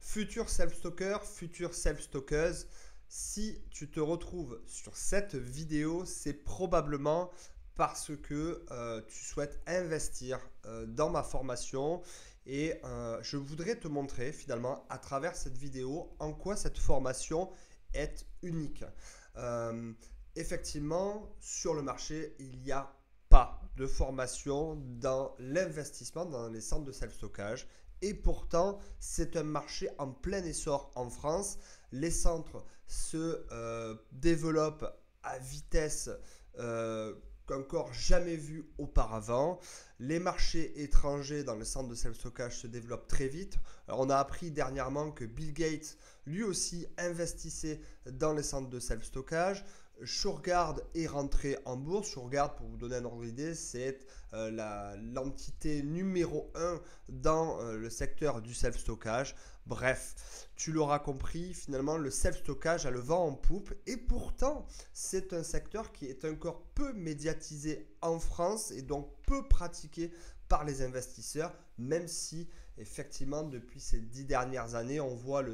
Futur self-stalker, futur self-stalkeuse, si tu te retrouves sur cette vidéo, c'est probablement parce que tu souhaites investir dans ma formation et je voudrais te montrer finalement à travers cette vidéo en quoi cette formation est unique. Euh, Effectivement, sur le marché, il n'y a pas de formation dans l'investissement dans les centres de self-stockage. Et pourtant, c'est un marché en plein essor en France. Les centres se développent à vitesse qu'encore jamais vue auparavant. Les marchés étrangers dans le centre de self-stockage se développent très vite. Alors, on a appris dernièrement que Bill Gates, lui aussi, investissait dans les centres de self-stockage. Shurgard est rentré en bourse. Shurgard, pour vous donner un ordre d'idée, c'est l'entité numéro un dans le secteur du self-stockage. Bref, tu l'auras compris, finalement, le self-stockage a le vent en poupe et pourtant, c'est un secteur qui est encore peu médiatisé en France et donc peu pratiqué par les investisseurs, même si effectivement depuis ces 10 dernières années, on voit le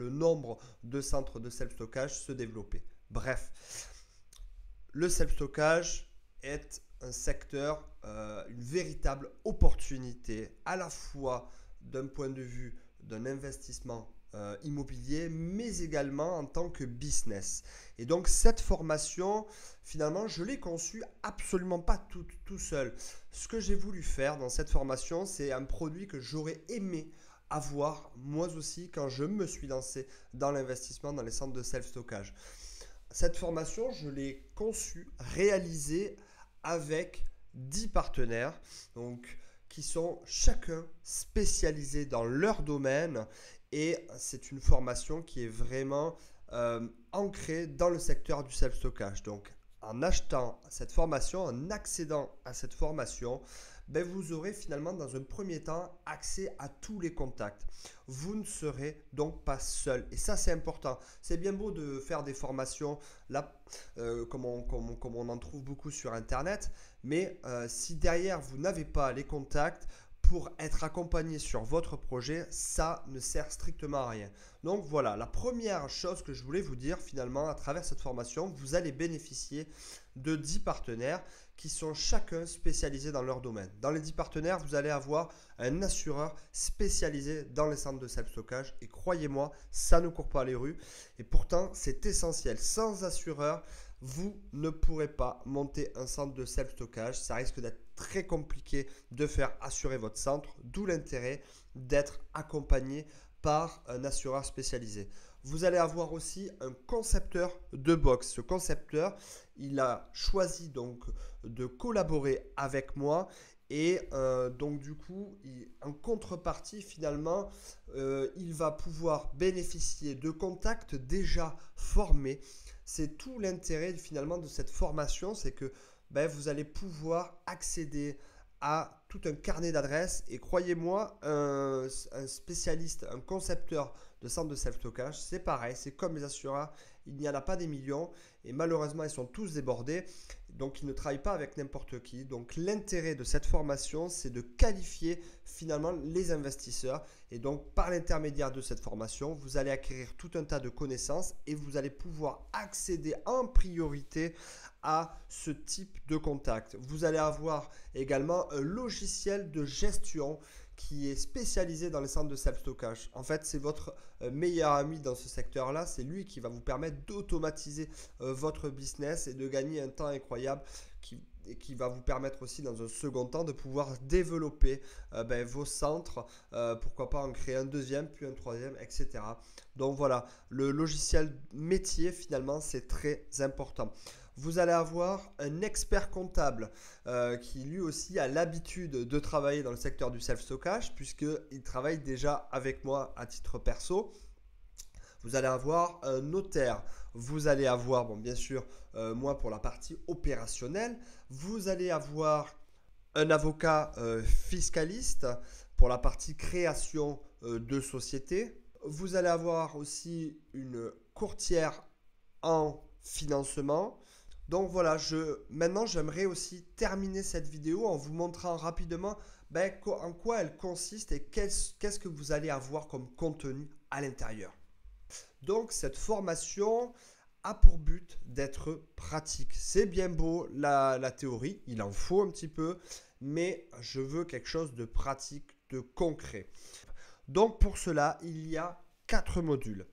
nombre de centres de self-stockage se développer. Bref, le self-stockage est un secteur, une véritable opportunité à la fois d'un point de vue d'un investissement immobilier, mais également en tant que business. Et donc cette formation, finalement, je l'ai conçue absolument pas tout seul. Ce que j'ai voulu faire dans cette formation, c'est un produit que j'aurais aimé avoir moi aussi quand je me suis lancé dans l'investissement dans les centres de self-stockage. Cette formation, je l'ai conçue, réalisée avec 10 partenaires, donc qui sont chacun spécialisés dans leur domaine et c'est une formation qui est vraiment ancrée dans le secteur du self-stockage. Donc en achetant cette formation, en accédant à cette formation, ben vous aurez finalement dans un premier temps accès à tous les contacts. Vous ne serez donc pas seul. Et ça, c'est important. C'est bien beau de faire des formations là, comme on en trouve beaucoup sur Internet, mais si derrière vous n'avez pas les contacts, pour être accompagné sur votre projet, ça ne sert strictement à rien. Donc voilà, la première chose que je voulais vous dire finalement à travers cette formation, vous allez bénéficier de 10 partenaires qui sont chacun spécialisés dans leur domaine. Dans les 10 partenaires, vous allez avoir un assureur spécialisé dans les centres de self-stockage et croyez-moi, ça ne court pas les rues et pourtant c'est essentiel. Sans assureur, vous ne pourrez pas monter un centre de self-stockage. Ça risque d'être très compliqué de faire assurer votre centre, d'où l'intérêt d'être accompagné par un assureur spécialisé. Vous allez avoir aussi un concepteur de box. Ce concepteur, il a choisi donc de collaborer avec moi et donc du coup, en contrepartie finalement, il va pouvoir bénéficier de contacts déjà formés. C'est tout l'intérêt finalement de cette formation, c'est que vous allez pouvoir accéder à tout un carnet d'adresses et croyez-moi, un spécialiste, un concepteur de centre de self-stockage, c'est pareil, c'est comme les assureurs, il n'y en a pas des millions et malheureusement ils sont tous débordés, donc ils ne travaillent pas avec n'importe qui. Donc l'intérêt de cette formation, c'est de qualifier finalement les investisseurs et donc par l'intermédiaire de cette formation, vous allez acquérir tout un tas de connaissances et vous allez pouvoir accéder en priorité à ce type de contact. Vous allez avoir également un logiciel de gestion qui est spécialisé dans les centres de self-stockage. En fait, c'est votre meilleur ami dans ce secteur-là. C'est lui qui va vous permettre d'automatiser votre business et de gagner un temps incroyable qui va vous permettre aussi dans un second temps de pouvoir développer vos centres, pourquoi pas en créer un deuxième, puis un troisième, etc. Donc voilà, le logiciel métier finalement c'est très important. Vous allez avoir un expert comptable qui lui aussi a l'habitude de travailler dans le secteur du self-stockage puisqu'il travaille déjà avec moi à titre perso. Vous allez avoir un notaire, vous allez avoir, bon, bien sûr, moi pour la partie opérationnelle, vous allez avoir un avocat fiscaliste pour la partie création de société. Vous allez avoir aussi une courtière en financement. Donc voilà, maintenant j'aimerais aussi terminer cette vidéo en vous montrant rapidement en quoi elle consiste et qu'est-ce que vous allez avoir comme contenu à l'intérieur. Donc cette formation a pour but d'être pratique. C'est bien beau la théorie, il en faut un petit peu, mais je veux quelque chose de pratique, de concret. Donc pour cela, il y a 4 modules.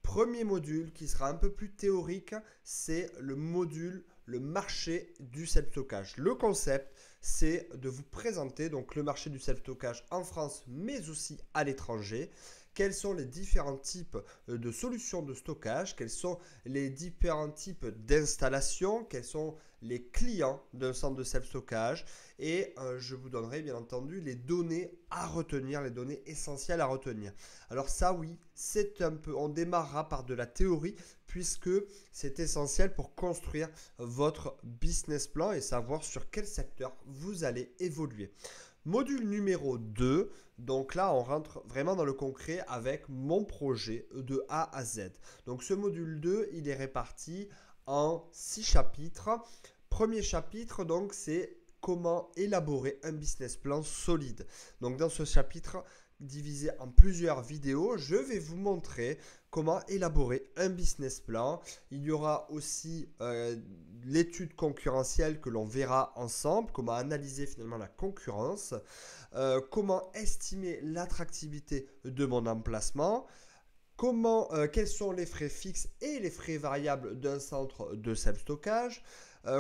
Premier module qui sera un peu plus théorique, c'est le module le marché du self-stockage. Le concept, c'est de vous présenter donc le marché du self-stockage en France, mais aussi à l'étranger. Quels sont les différents types de solutions de stockage, quels sont les différents types d'installations, quels sont les clients d'un centre de self-stockage et je vous donnerai bien entendu les données à retenir, les données essentielles à retenir. Alors ça oui, c'est un peu, on démarrera par de la théorie puisque c'est essentiel pour construire votre business plan et savoir sur quel secteur vous allez évoluer. Module numéro 2, donc là on rentre vraiment dans le concret avec mon projet de A à Z. Donc ce module 2, il est réparti en 6 chapitres. Premier chapitre, donc c'est comment élaborer un business plan solide. Donc dans ce chapitre, divisé en plusieurs vidéos, je vais vous montrer comment élaborer un business plan. Il y aura aussi l'étude concurrentielle que l'on verra ensemble, comment analyser finalement la concurrence, comment estimer l'attractivité de mon emplacement, quels sont les frais fixes et les frais variables d'un centre de self-stockage,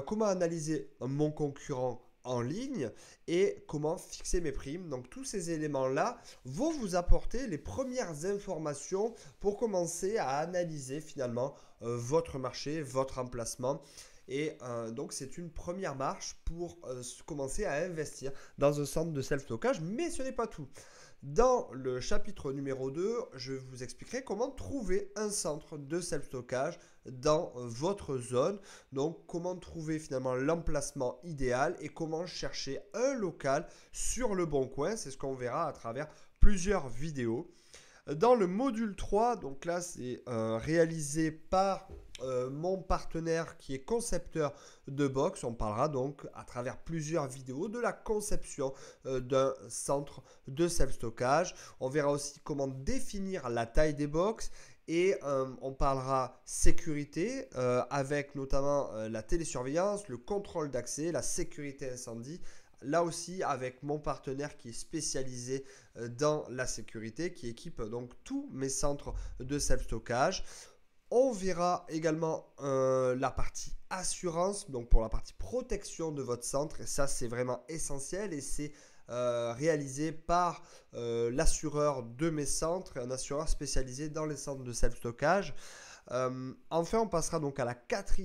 comment analyser mon concurrent en ligne et comment fixer mes primes. Donc tous ces éléments-là vont vous apporter les premières informations pour commencer à analyser finalement votre marché, votre emplacement. Et donc c'est une première marche pour commencer à investir dans un centre de self-stockage, mais ce n'est pas tout. Dans le chapitre numéro 2, je vous expliquerai comment trouver un centre de self-stockage dans votre zone. Donc, comment trouver finalement l'emplacement idéal et comment chercher un local sur le bon coin. C'est ce qu'on verra à travers plusieurs vidéos. Dans le module 3, donc là, c'est réalisé par mon partenaire qui est concepteur de box. On parlera donc à travers plusieurs vidéos de la conception d'un centre de self-stockage. On verra aussi comment définir la taille des box. Et on parlera sécurité avec notamment la télésurveillance, le contrôle d'accès, la sécurité incendie. Là aussi avec mon partenaire qui est spécialisé dans la sécurité, qui équipe donc tous mes centres de self-stockage. On verra également la partie assurance, donc pour la partie protection de votre centre. Et ça, c'est vraiment essentiel et c'est réalisé par l'assureur de mes centres, un assureur spécialisé dans les centres de self-stockage. Enfin, on passera donc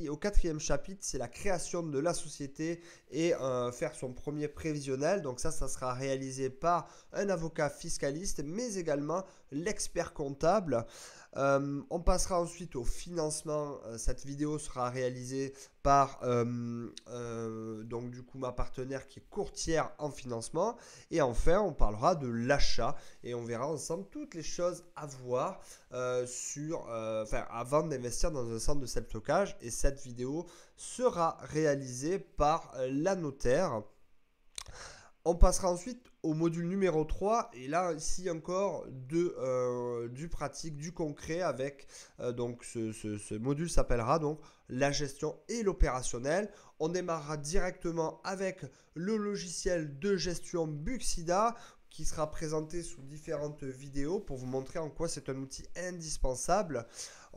au quatrième chapitre, c'est la création de la société et faire son premier prévisionnel. Donc ça sera réalisé par un avocat fiscaliste, mais également l'expert comptable. On passera ensuite au financement. Cette vidéo sera réalisée par donc du coup ma partenaire qui est courtière en financement. Et enfin, on parlera de l'achat et on verra ensemble toutes les choses à voir avant d'investir dans un centre de self-stockage. Et cette vidéo sera réalisée par la notaire. On passera ensuite au module numéro 3 et là ici encore du pratique, du concret avec donc ce module s'appellera donc la gestion et l'opérationnel. On démarrera directement avec le logiciel de gestion Buxida qui sera présenté sous différentes vidéos pour vous montrer en quoi c'est un outil indispensable.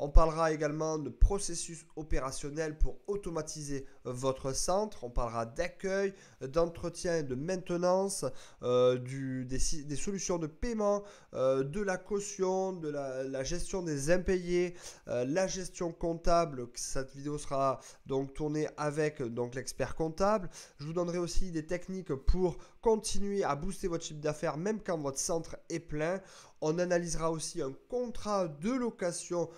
On parlera également de processus opérationnel pour automatiser votre centre. On parlera d'accueil, d'entretien et de maintenance, des solutions de paiement, de la caution, de la gestion des impayés, la gestion comptable. Cette vidéo sera donc tournée avec donc l'expert comptable. Je vous donnerai aussi des techniques pour continuer à booster votre chiffre d'affaires même quand votre centre est plein. On analysera aussi un contrat de location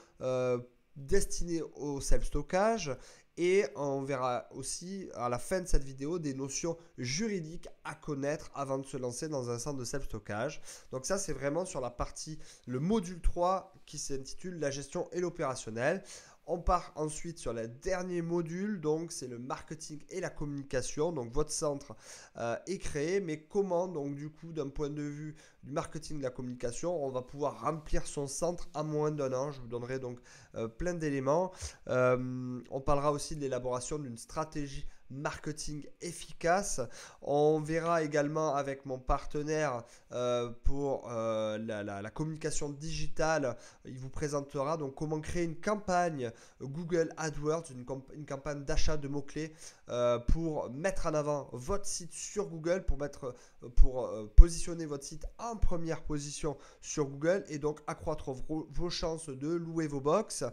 destiné au self-stockage et on verra aussi à la fin de cette vidéo des notions juridiques à connaître avant de se lancer dans un centre de self-stockage. Donc ça, c'est vraiment sur la partie, le module 3 qui s'intitule la gestion et l'opérationnel. On part ensuite sur le dernier module, donc c'est le marketing et la communication. Donc votre centre est créé, mais comment donc du coup d'un point de vue du marketing et de la communication, on va pouvoir remplir son centre en moins d'un an. Je vous donnerai donc plein d'éléments. On parlera aussi de l'élaboration d'une stratégie marketing efficace. On verra également avec mon partenaire pour la communication digitale. Il vous présentera donc comment créer une campagne Google AdWords, une campagne d'achat de mots-clés pour mettre en avant votre site sur Google, pour positionner votre site en première position sur Google et donc accroître vos chances de louer vos box.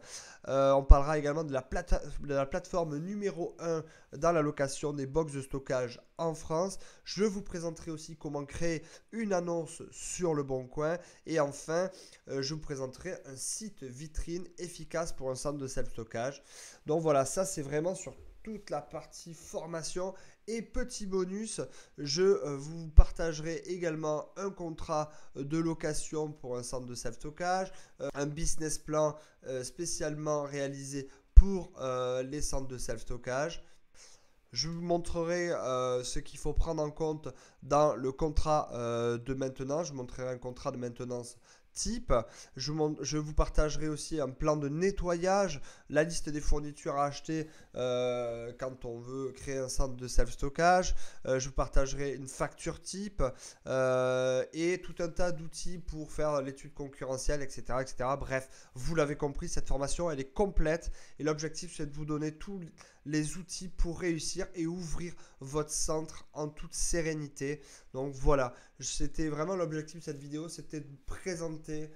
On parlera également de la plateforme numéro 1 dans la location des box de stockage en France. Je vous présenterai aussi comment créer une annonce sur Le Bon Coin. Et enfin, je vous présenterai un site vitrine efficace pour un centre de self-stockage. Donc voilà, ça c'est vraiment sur toute la partie formation. Et petit bonus, je vous partagerai également un contrat de location pour un centre de self-stockage, un business plan spécialement réalisé pour les centres de self-stockage. Je vous montrerai ce qu'il faut prendre en compte dans le contrat de maintenance. Je vous montrerai un contrat de maintenance type. Je vous partagerai aussi un plan de nettoyage, la liste des fournitures à acheter quand on veut créer un centre de self-stockage. Je vous partagerai une facture type et tout un tas d'outils pour faire l'étude concurrentielle, etc., etc. Bref, vous l'avez compris, cette formation, elle est complète et l'objectif, c'est de vous donner tous les outils pour réussir et ouvrir votre centre en toute sérénité. Donc voilà, c'était vraiment l'objectif de cette vidéo, c'était de présenter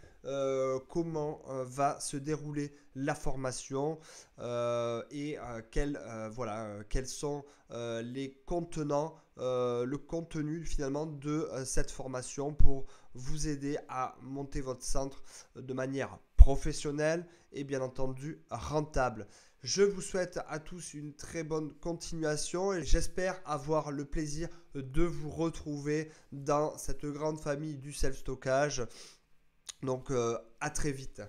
comment va se dérouler la formation et quels sont les contenants, le contenu finalement de cette formation pour vous aider à monter votre centre de manière professionnelle et bien entendu rentable. Je vous souhaite à tous une très bonne continuation et j'espère avoir le plaisir de vous retrouver dans cette grande famille du self-stockage. Donc à très vite.